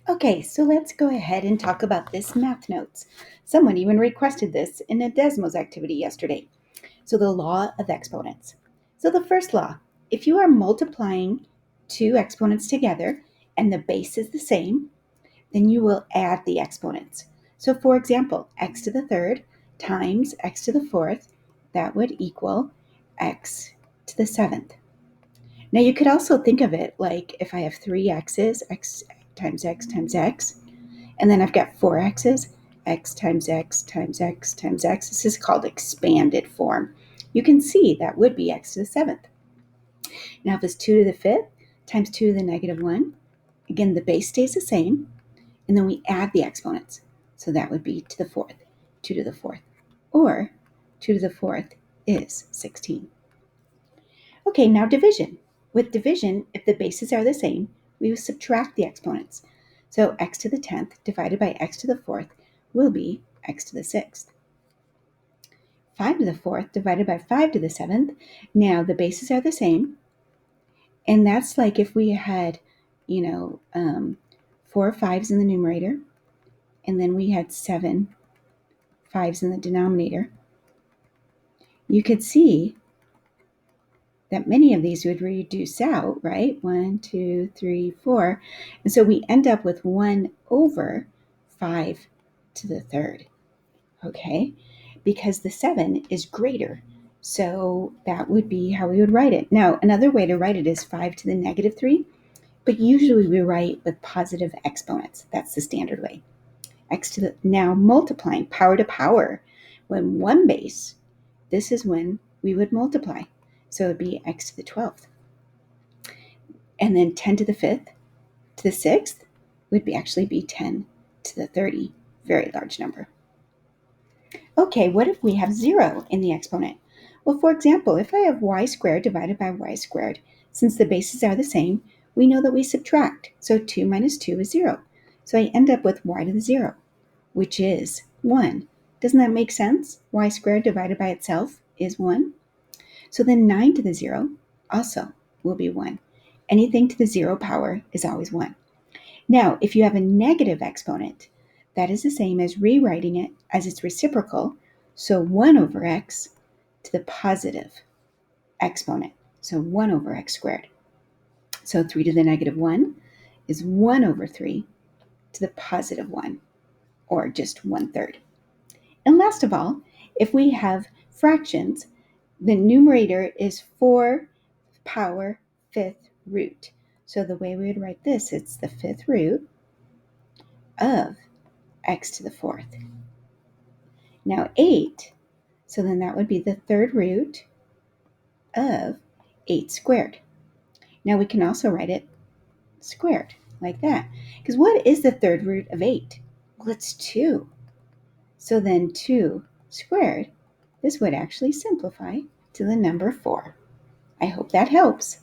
Okay, so let's go ahead and talk about this math notes. Someone even requested this in a Desmos activity yesterday. So the law of exponents. So the first law, if you are multiplying two exponents together and the base is the same, then you will add the exponents. So for example, x to the third times x to the fourth, that would equal x to the seventh. Now you could also think of it like if I have three x's, x times x times x, and then I've got four x's, x times x times x times x. This is called expanded form. You can see that would be x to the seventh. Now if it's 2 to the fifth times 2 to the negative 1, again the base stays the same, and then we add the exponents. So that would be to the fourth, 2 to the fourth, or 2 to the fourth is 16. Okay, now division. With division, if the bases are the same, we will subtract the exponents. So x to the 10th divided by x to the 4th will be x to the 6th. 5 to the 4th divided by 5 to the 7th. Now the bases are the same. And that's like if we had, 4 5s in the numerator, and then we had 7 5s in the denominator. You could see that many of these would reduce out, right? 1, 2, 3, 4. And so we end up with 1 over 5 to the third, okay? Because the 7 is greater. So that would be how we would write it. Now, another way to write it is 5 to the negative 3, but usually we write with positive exponents. That's the standard way. Now multiplying power to power. When one base, this is when we would multiply. So it would be x to the 12th. And then 10 to the 5th to the 6th would actually be 10 to the 30, very large number. Okay, what if we have 0 in the exponent? Well, for example, if I have y squared divided by y squared, since the bases are the same, we know that we subtract. So 2 minus 2 is 0. So I end up with y to the 0, which is 1. Doesn't that make sense? Y squared divided by itself is 1. So then 9 to the 0 also will be 1. Anything to the 0 power is always 1. Now, if you have a negative exponent, that is the same as rewriting it as its reciprocal, so 1 over x to the positive exponent, so 1 over x squared. So 3 to the negative 1 is 1 over 3 to the positive 1, or just 1/3. And last of all, if we have fractions, the numerator is 4 power 5th root. So the way we would write this, it's the 5th root of x to the 4th. Now 8, so then that would be the 3rd root of 8 squared. Now we can also write it squared, like that. Because what is the 3rd root of 8? Well, it's 2. So then 2 squared, this would actually simplify to the number 4. I hope that helps.